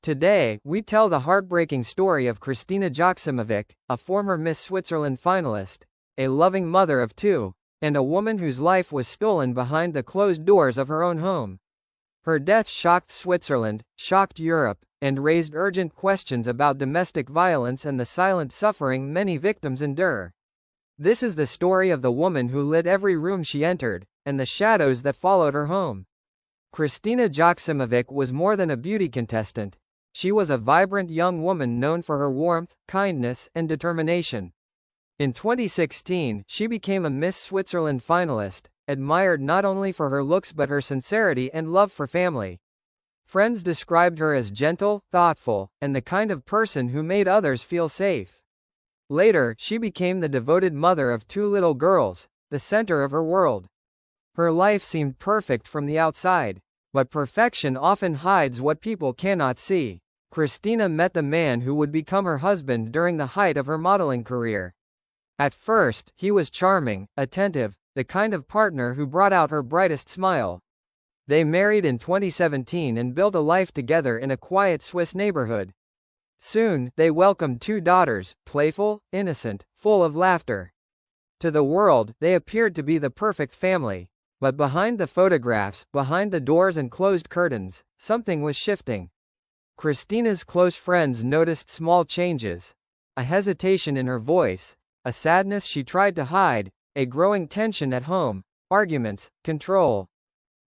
Today, we tell the heartbreaking story of Kristina Joksimovic, a former Miss Switzerland finalist, a loving mother of two, and a woman whose life was stolen behind the closed doors of her own home. Her death shocked Switzerland, shocked Europe, and raised urgent questions about domestic violence and the silent suffering many victims endure. This is the story of the woman who lit every room she entered, and the shadows that followed her home. Kristina Joksimovic was more than a beauty contestant. She was a vibrant young woman known for her warmth, kindness, and determination. In 2016, she became a Miss Switzerland finalist, admired not only for her looks but her sincerity and love for family. Friends described her as gentle, thoughtful, and the kind of person who made others feel safe. Later, she became the devoted mother of two little girls, the center of her world. Her life seemed perfect from the outside, but perfection often hides what people cannot see. Kristina met the man who would become her husband during the height of her modeling career. At first, he was charming, attentive, the kind of partner who brought out her brightest smile. They married in 2017 and built a life together in a quiet Swiss neighborhood. Soon, they welcomed two daughters, playful, innocent, full of laughter. To the world, they appeared to be the perfect family. But behind the photographs, behind the doors and closed curtains, something was shifting. Kristina's close friends noticed small changes. A hesitation in her voice, a sadness she tried to hide, a growing tension at home, arguments, control,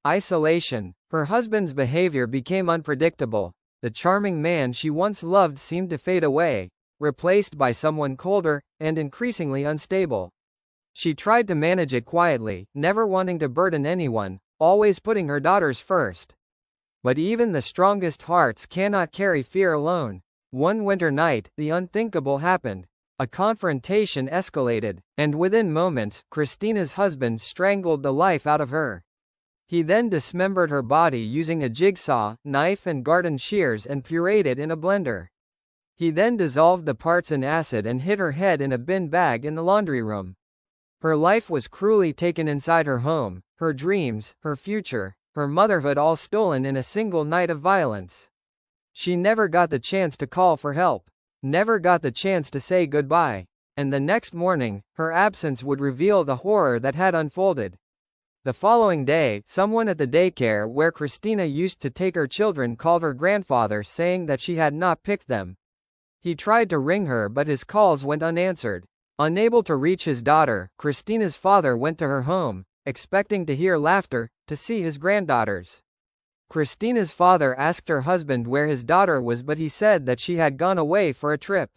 isolation. Her husband's behavior became unpredictable. The charming man she once loved seemed to fade away, replaced by someone colder, and increasingly unstable. She tried to manage it quietly, never wanting to burden anyone, always putting her daughters first. But even the strongest hearts cannot carry fear alone. One winter night, the unthinkable happened. A confrontation escalated, and within moments, Kristina's husband strangled the life out of her. He then dismembered her body using a jigsaw, knife and garden shears and pureed it in a blender. He then dissolved the parts in acid and hid her head in a bin bag in the laundry room. Her life was cruelly taken inside her home, her dreams, her future, her motherhood all stolen in a single night of violence. She never got the chance to call for help, never got the chance to say goodbye, and the next morning, her absence would reveal the horror that had unfolded. The following day, someone at the daycare where Kristina used to take her children called her grandfather saying that she had not picked them. He tried to ring her but his calls went unanswered. Unable to reach his daughter, Kristina's father went to her home, expecting to hear laughter, to see his granddaughters. Kristina's father asked her husband where his daughter was but he said that she had gone away for a trip.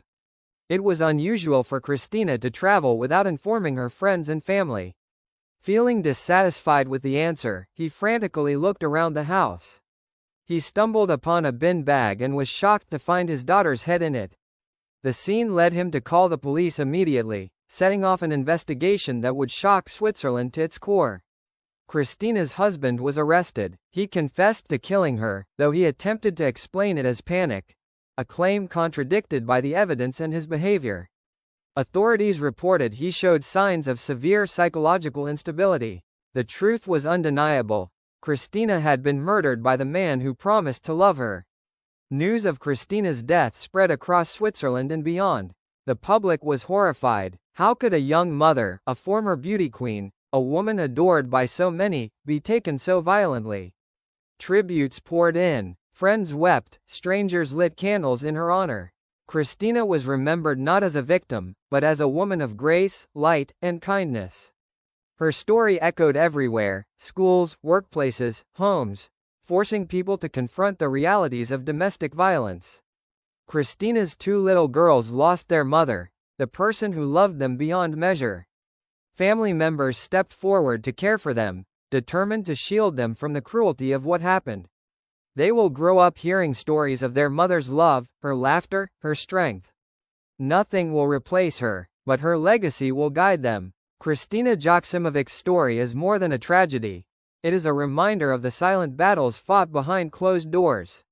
It was unusual for Kristina to travel without informing her friends and family. Feeling dissatisfied with the answer, he frantically looked around the house. He stumbled upon a bin bag and was shocked to find his daughter's head in it. The scene led him to call the police immediately, setting off an investigation that would shock Switzerland to its core. Kristina's husband was arrested. He confessed to killing her, though he attempted to explain it as panic, a claim contradicted by the evidence and his behavior. Authorities reported he showed signs of severe psychological instability. The truth was undeniable. Kristina had been murdered by the man who promised to love her. News of Kristina's death spread across Switzerland and beyond. The public was horrified. How could a young mother, a former beauty queen, a woman adored by so many, be taken so violently? Tributes poured in. Friends wept, strangers lit candles in her honor. Kristina was remembered not as a victim, but as a woman of grace, light, and kindness. Her story echoed everywhere, schools, workplaces, homes, forcing people to confront the realities of domestic violence. Kristina's two little girls lost their mother, the person who loved them beyond measure. Family members stepped forward to care for them, determined to shield them from the cruelty of what happened. They will grow up hearing stories of their mother's love, her laughter, her strength. Nothing will replace her, but her legacy will guide them. Kristina Joksimovic's story is more than a tragedy. It is a reminder of the silent battles fought behind closed doors.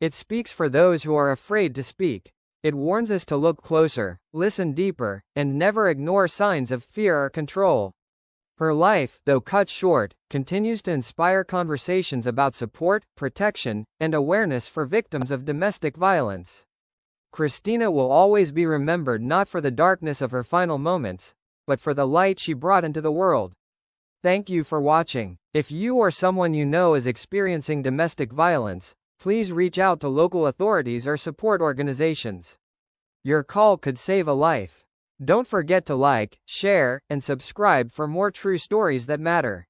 It speaks for those who are afraid to speak. It warns us to look closer, listen deeper, and never ignore signs of fear or control. Her life, though cut short, continues to inspire conversations about support, protection, and awareness for victims of domestic violence. Christina will always be remembered not for the darkness of her final moments, but for the light she brought into the world. Thank you for watching. If you or someone you know is experiencing domestic violence, please reach out to local authorities or support organizations. Your call could save a life. Don't forget to like, share, and subscribe for more true stories that matter.